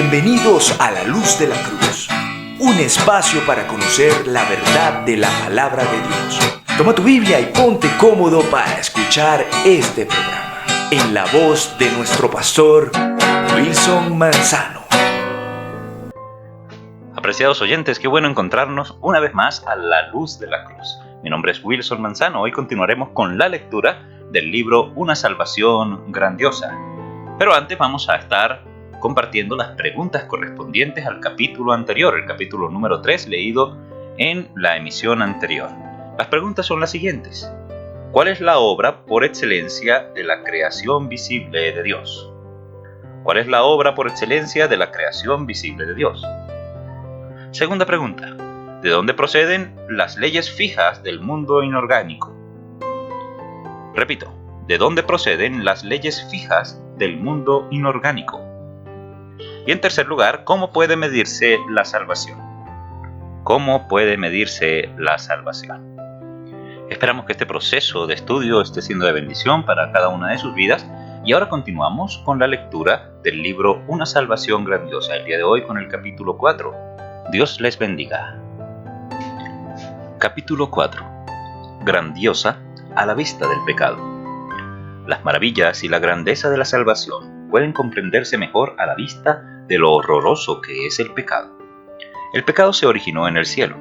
Bienvenidos a La Luz de la Cruz, un espacio para conocer la verdad de la palabra de Dios. Toma tu Biblia y ponte cómodo para escuchar este programa, en la voz de nuestro pastor, Wilson Manzano. Apreciados oyentes, qué bueno encontrarnos una vez más a La Luz de la Cruz. Mi nombre es Wilson Manzano. Hoy continuaremos con la lectura del libro Una Salvación Grandiosa. Pero antes vamos a estar compartiendo las preguntas correspondientes al capítulo anterior, el capítulo número 3, leído en la emisión anterior. Las preguntas son las siguientes. ¿Cuál es la obra por excelencia de la creación visible de Dios? ¿Cuál es la obra por excelencia de la creación visible de Dios? Segunda pregunta. ¿De dónde proceden las leyes fijas del mundo inorgánico? Repito, ¿de dónde proceden las leyes fijas del mundo inorgánico? Y en tercer lugar, ¿cómo puede medirse la salvación? ¿Cómo puede medirse la salvación? Esperamos que este proceso de estudio esté siendo de bendición para cada una de sus vidas. Y ahora continuamos con la lectura del libro Una Salvación Grandiosa. El día de hoy con el capítulo 4. Dios les bendiga. Capítulo 4. Grandiosa a la vista del pecado. Las maravillas y la grandeza de la salvación pueden comprenderse mejor a la vista de lo horroroso que es el pecado. El pecado se originó en el cielo.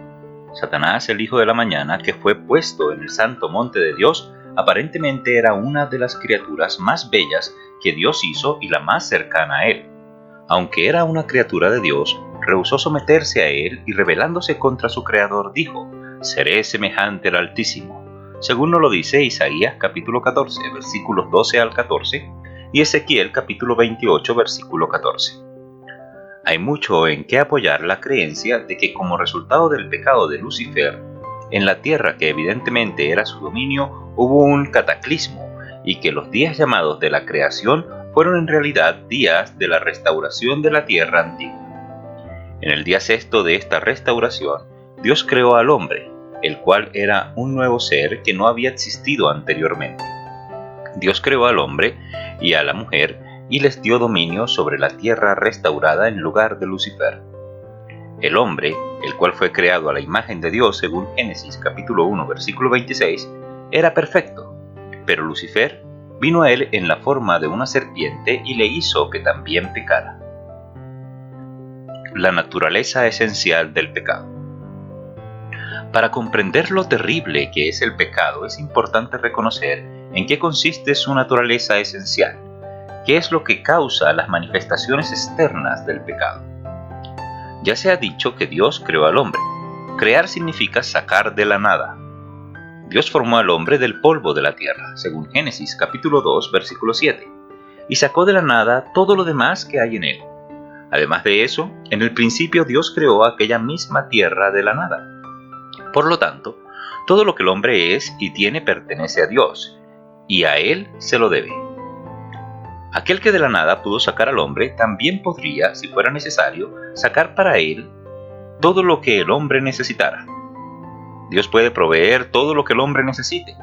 Satanás, el hijo de la mañana, que fue puesto en el santo monte de Dios, aparentemente era una de las criaturas más bellas que Dios hizo y la más cercana a él. Aunque era una criatura de Dios, rehusó someterse a él y rebelándose contra su creador dijo: «Seré semejante al Altísimo», según nos lo dice Isaías capítulo 14, versículos 12 al 14, y Ezequiel capítulo 28, versículo 14. Hay mucho en que apoyar la creencia de que como resultado del pecado de Lucifer, en la tierra que evidentemente era su dominio, hubo un cataclismo y que los días llamados de la creación fueron en realidad días de la restauración de la tierra antigua. En el día sexto de esta restauración, Dios creó al hombre, el cual era un nuevo ser que no había existido anteriormente. Dios creó al hombre y a la mujer y les dio dominio sobre la tierra restaurada en lugar de Lucifer. El hombre, el cual fue creado a la imagen de Dios según Génesis capítulo 1, versículo 26, era perfecto, pero Lucifer vino a él en la forma de una serpiente y le hizo que también pecara. La naturaleza esencial del pecado. Para comprender lo terrible que es el pecado, es importante reconocer en qué consiste su naturaleza esencial, qué es lo que causa las manifestaciones externas del pecado. Ya se ha dicho que Dios creó al hombre. Crear significa sacar de la nada. Dios formó al hombre del polvo de la tierra, según Génesis capítulo 2, versículo 7, y sacó de la nada todo lo demás que hay en él. Además de eso, en el principio Dios creó aquella misma tierra de la nada. Por lo tanto, todo lo que el hombre es y tiene pertenece a Dios, y a Él se lo debe. Aquel que de la nada pudo sacar al hombre, también podría, si fuera necesario, sacar para él todo lo que el hombre necesitara. Dios puede proveer todo lo que el hombre necesite.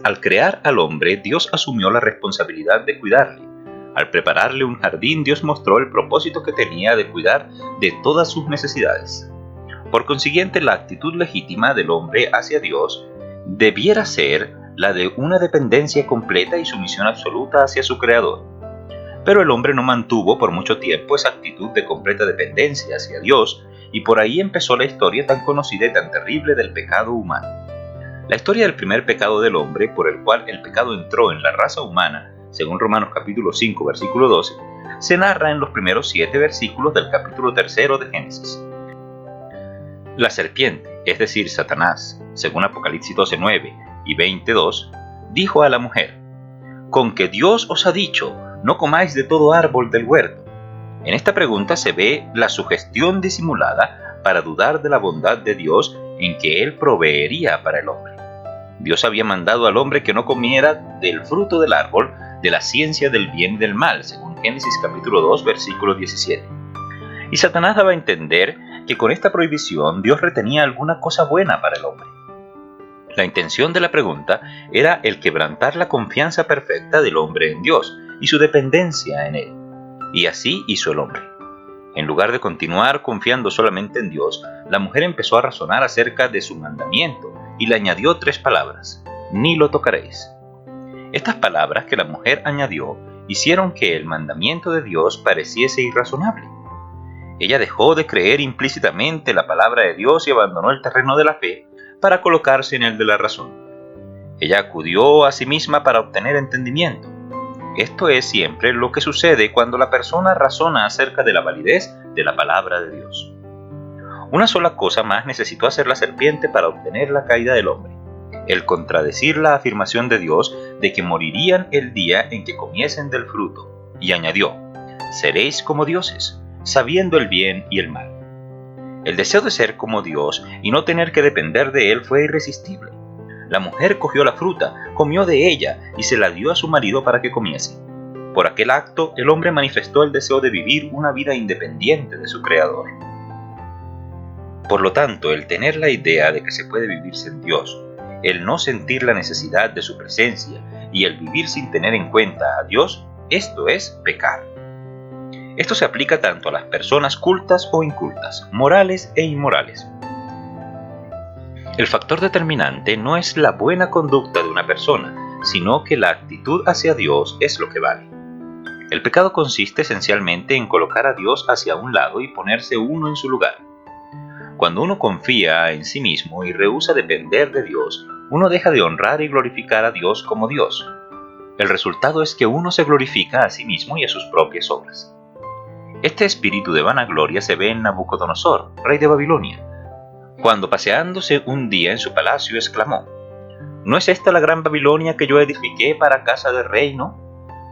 Al crear al hombre, Dios asumió la responsabilidad de cuidarle. Al prepararle un jardín, Dios mostró el propósito que tenía de cuidar de todas sus necesidades. Por consiguiente, la actitud legítima del hombre hacia Dios debiera ser la de una dependencia completa y sumisión absoluta hacia su Creador. Pero el hombre no mantuvo por mucho tiempo esa actitud de completa dependencia hacia Dios, y por ahí empezó la historia tan conocida y tan terrible del pecado humano. La historia del primer pecado del hombre, por el cual el pecado entró en la raza humana, según Romanos capítulo 5, versículo 12, se narra en los primeros 7 versículos del capítulo 3 de Génesis. La serpiente, es decir, Satanás, según Apocalipsis 12:9 y 20:2, dijo a la mujer: «Con que Dios os ha dicho, no comáis de todo árbol del huerto». En esta pregunta se ve la sugestión disimulada para dudar de la bondad de Dios en que Él proveería para el hombre. Dios había mandado al hombre que no comiera del fruto del árbol de la ciencia del bien y del mal, según Génesis capítulo 2, versículo 17. Y Satanás daba a entender que con esta prohibición Dios retenía alguna cosa buena para el hombre. La intención de la pregunta era el quebrantar la confianza perfecta del hombre en Dios y su dependencia en él. Y así hizo el hombre. En lugar de continuar confiando solamente en Dios, la mujer empezó a razonar acerca de su mandamiento y le añadió 3 palabras: ni lo tocaréis. Estas palabras que la mujer añadió hicieron que el mandamiento de Dios pareciese irrazonable. Ella dejó de creer implícitamente la palabra de Dios y abandonó el terreno de la fe para colocarse en el de la razón. Ella acudió a sí misma para obtener entendimiento. Esto es siempre lo que sucede cuando la persona razona acerca de la validez de la palabra de Dios. Una sola cosa más necesitó hacer la serpiente para obtener la caída del hombre: el contradecir la afirmación de Dios de que morirían el día en que comiesen del fruto, y añadió: seréis como dioses, sabiendo el bien y el mal. El deseo de ser como Dios y no tener que depender de Él fue irresistible. La mujer cogió la fruta, comió de ella y se la dio a su marido para que comiese. Por aquel acto, el hombre manifestó el deseo de vivir una vida independiente de su Creador. Por lo tanto, el tener la idea de que se puede vivir sin Dios, el no sentir la necesidad de su presencia y el vivir sin tener en cuenta a Dios, esto es pecar. Esto se aplica tanto a las personas cultas o incultas, morales e inmorales. El factor determinante no es la buena conducta de una persona, sino que la actitud hacia Dios es lo que vale. El pecado consiste esencialmente en colocar a Dios hacia un lado y ponerse uno en su lugar. Cuando uno confía en sí mismo y rehúsa depender de Dios, uno deja de honrar y glorificar a Dios como Dios. El resultado es que uno se glorifica a sí mismo y a sus propias obras. Este espíritu de vanagloria se ve en Nabucodonosor, rey de Babilonia, cuando paseándose un día en su palacio exclamó: ¿no es esta la gran Babilonia que yo edifiqué para casa de reino,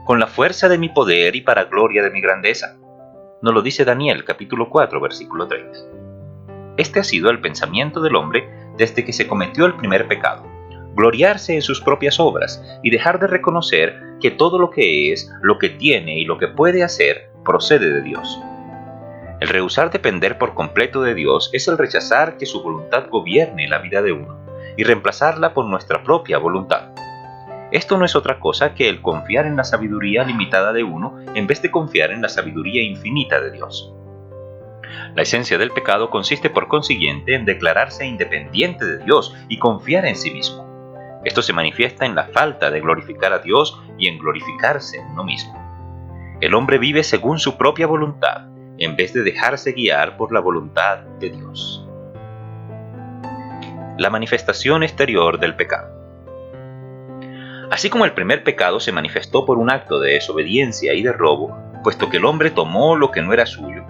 con la fuerza de mi poder y para gloria de mi grandeza? Nos lo dice Daniel capítulo 4 versículo 30. Este ha sido el pensamiento del hombre desde que se cometió el primer pecado: gloriarse en sus propias obras y dejar de reconocer que todo lo que es, lo que tiene y lo que puede hacer procede de Dios. El rehusar depender por completo de Dios es el rechazar que su voluntad gobierne la vida de uno y reemplazarla por nuestra propia voluntad. Esto no es otra cosa que el confiar en la sabiduría limitada de uno en vez de confiar en la sabiduría infinita de Dios. La esencia del pecado consiste por consiguiente en declararse independiente de Dios y confiar en sí mismo. Esto se manifiesta en la falta de glorificar a Dios y en glorificarse en uno mismo. El hombre vive según su propia voluntad, en vez de dejarse guiar por la voluntad de Dios. La manifestación exterior del pecado. Así como el primer pecado se manifestó por un acto de desobediencia y de robo, puesto que el hombre tomó lo que no era suyo,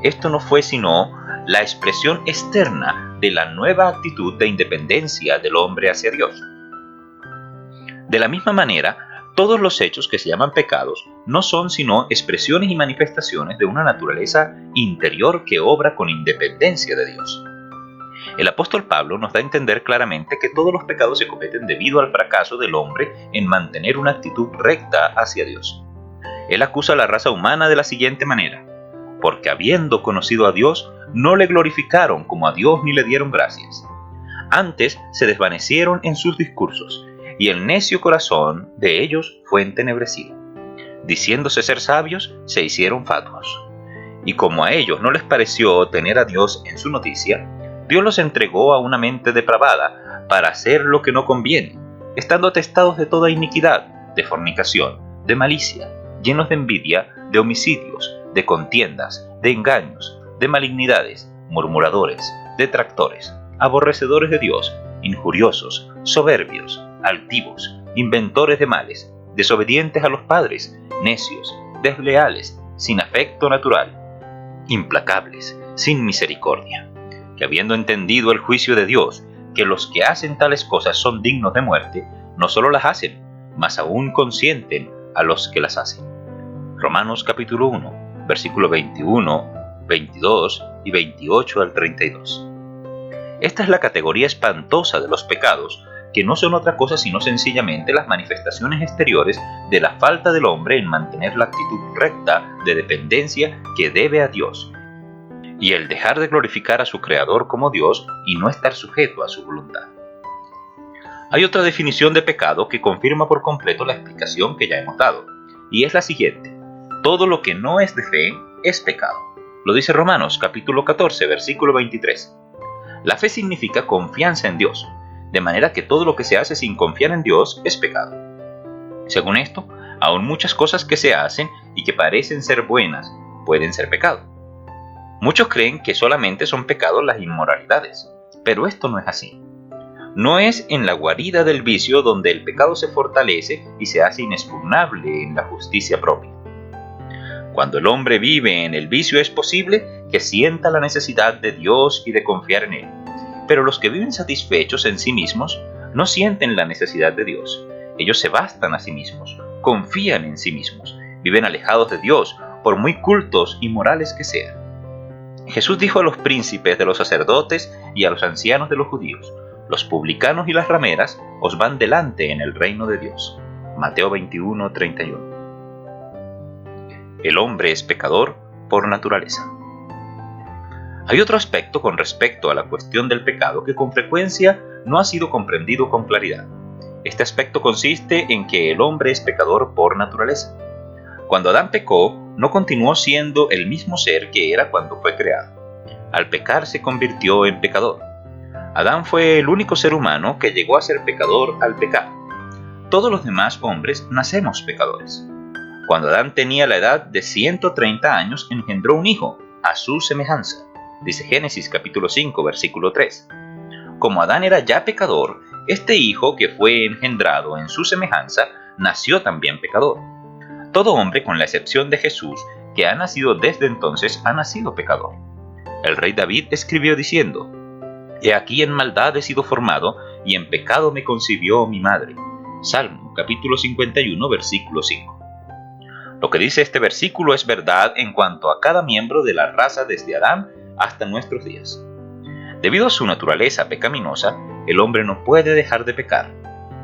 esto no fue sino la expresión externa de la nueva actitud de independencia del hombre hacia Dios. De la misma manera, todos los hechos que se llaman pecados no son sino expresiones y manifestaciones de una naturaleza interior que obra con independencia de Dios. El apóstol Pablo nos da a entender claramente que todos los pecados se cometen debido al fracaso del hombre en mantener una actitud recta hacia Dios. Él acusa a la raza humana de la siguiente manera: porque habiendo conocido a Dios, no le glorificaron como a Dios ni le dieron gracias. Antes se desvanecieron en sus discursos, y el necio corazón de ellos fue entenebrecido. Diciéndose ser sabios, se hicieron fatuos. Y como a ellos no les pareció tener a Dios en su noticia, Dios los entregó a una mente depravada para hacer lo que no conviene, estando atestados de toda iniquidad, de fornicación, de malicia, llenos de envidia, de homicidios, de contiendas, de engaños, de malignidades, murmuradores, detractores, aborrecedores de Dios, injuriosos, soberbios, altivos, inventores de males, desobedientes a los padres, necios, desleales, sin afecto natural, implacables, sin misericordia, que habiendo entendido el juicio de Dios, que los que hacen tales cosas son dignos de muerte, no solo las hacen, mas aún consienten a los que las hacen. Romanos capítulo 1, versículo 21, 22 y 28 al 32. Esta es la categoría espantosa de los pecados, que no son otra cosa sino sencillamente las manifestaciones exteriores de la falta del hombre en mantener la actitud recta de dependencia que debe a Dios, y el dejar de glorificar a su Creador como Dios y no estar sujeto a su voluntad. Hay otra definición de pecado que confirma por completo la explicación que ya hemos dado, y es la siguiente: todo lo que no es de fe es pecado. Lo dice Romanos capítulo 14, versículo 23. La fe significa confianza en Dios, de manera que todo lo que se hace sin confiar en Dios es pecado. Según esto, aún muchas cosas que se hacen y que parecen ser buenas pueden ser pecado. Muchos creen que solamente son pecados las inmoralidades, pero esto no es así. No es en la guarida del vicio donde el pecado se fortalece y se hace inexpugnable en la justicia propia. Cuando el hombre vive en el vicio es posible que sienta la necesidad de Dios y de confiar en Él, pero los que viven satisfechos en sí mismos no sienten la necesidad de Dios. Ellos se bastan a sí mismos, confían en sí mismos, viven alejados de Dios, por muy cultos y morales que sean. Jesús dijo a los príncipes de los sacerdotes y a los ancianos de los judíos: los publicanos y las rameras os van delante en el reino de Dios. Mateo 21, 31. El hombre es pecador por naturaleza. Hay otro aspecto con respecto a la cuestión del pecado que con frecuencia no ha sido comprendido con claridad. Este aspecto consiste en que el hombre es pecador por naturaleza. Cuando Adán pecó, no continuó siendo el mismo ser que era cuando fue creado. Al pecar se convirtió en pecador. Adán fue el único ser humano que llegó a ser pecador al pecar. Todos los demás hombres nacemos pecadores. Cuando Adán tenía la edad de 130 años, engendró un hijo, a su semejanza. Dice Génesis capítulo 5, versículo 3. Como Adán era ya pecador, este hijo que fue engendrado en su semejanza, nació también pecador. Todo hombre, con la excepción de Jesús, que ha nacido desde entonces, ha nacido pecador. El rey David escribió diciendo: He aquí en maldad he sido formado, y en pecado me concibió mi madre. Salmo capítulo 51, versículo 5. Lo que dice este versículo es verdad en cuanto a cada miembro de la raza desde Adán hasta nuestros días. Debido a su naturaleza pecaminosa, el hombre no puede dejar de pecar.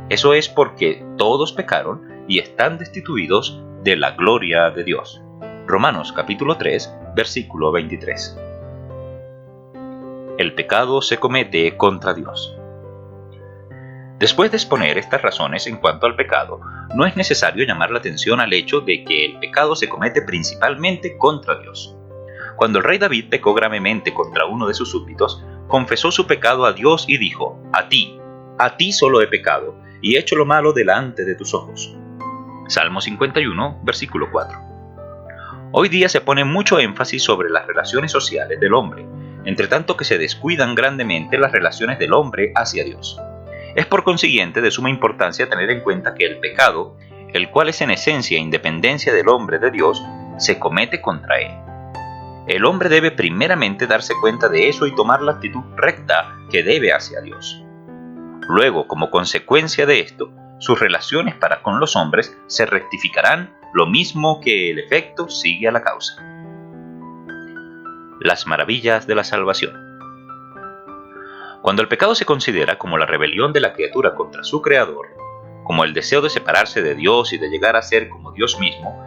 Eso es porque todos pecaron y están destituidos de la gloria de Dios. Romanos capítulo 3, versículo 23. El pecado se comete contra Dios. Después de exponer estas razones en cuanto al pecado, no es necesario llamar la atención al hecho de que el pecado se comete principalmente contra Dios. Cuando el rey David pecó gravemente contra uno de sus súbditos, confesó su pecado a Dios y dijo: a ti solo he pecado, y he hecho lo malo delante de tus ojos. Salmo 51, versículo 4. Hoy día se pone mucho énfasis sobre las relaciones sociales del hombre, entre tanto que se descuidan grandemente las relaciones del hombre hacia Dios. Es por consiguiente de suma importancia tener en cuenta que el pecado, el cual es en esencia independencia del hombre de Dios, se comete contra él. El hombre debe primeramente darse cuenta de eso y tomar la actitud recta que debe hacia Dios. Luego, como consecuencia de esto, sus relaciones para con los hombres se rectificarán, lo mismo que el efecto sigue a la causa. Las maravillas de la salvación. Cuando el pecado se considera como la rebelión de la criatura contra su Creador, como el deseo de separarse de Dios y de llegar a ser como Dios mismo,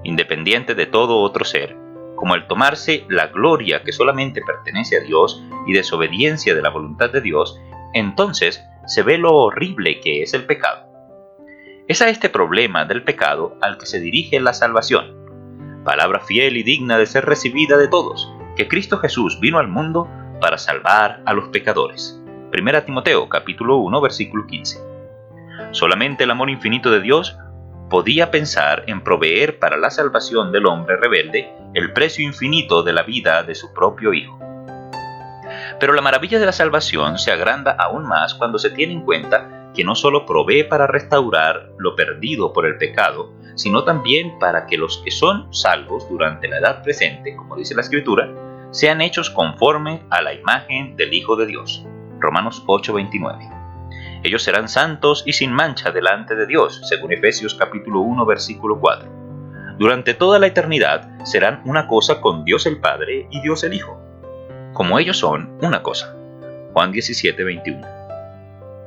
independiente de todo otro ser, como el tomarse la gloria que solamente pertenece a Dios y desobediencia de la voluntad de Dios, entonces se ve lo horrible que es el pecado. Es a este problema del pecado al que se dirige la salvación, palabra fiel y digna de ser recibida de todos, que Cristo Jesús vino al mundo para salvar a los pecadores. 1 Timoteo capítulo 1, versículo 15. Solamente el amor infinito de Dios podía pensar en proveer para la salvación del hombre rebelde el precio infinito de la vida de su propio Hijo. Pero la maravilla de la salvación se agranda aún más cuando se tiene en cuenta que no solo provee para restaurar lo perdido por el pecado, sino también para que los que son salvos durante la edad presente, como dice la Escritura, sean hechos conforme a la imagen del Hijo de Dios. Romanos 8:29. Ellos serán santos y sin mancha delante de Dios, según Efesios capítulo 1, versículo 4. Durante toda la eternidad serán una cosa con Dios el Padre y Dios el Hijo, como ellos son una cosa. Juan 17:21.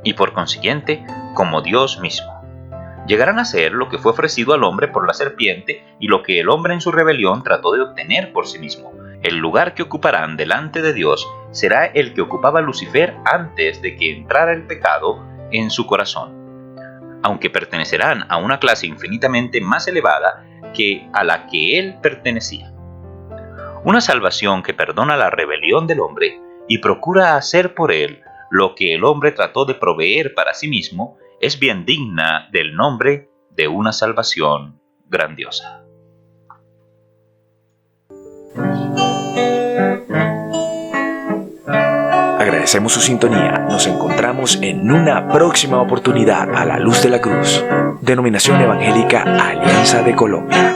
Y por consiguiente, como Dios mismo. Llegarán a ser lo que fue ofrecido al hombre por la serpiente y lo que el hombre en su rebelión trató de obtener por sí mismo. El lugar que ocuparán delante de Dios será el que ocupaba Lucifer antes de que entrara el pecado en su corazón, aunque pertenecerán a una clase infinitamente más elevada que a la que él pertenecía. Una salvación que perdona la rebelión del hombre y procura hacer por él lo que el hombre trató de proveer para sí mismo es bien digna del nombre de una salvación grandiosa. Agradecemos su sintonía. Nos encontramos en una próxima oportunidad a la luz de la cruz. Denominación Evangélica Alianza de Colombia.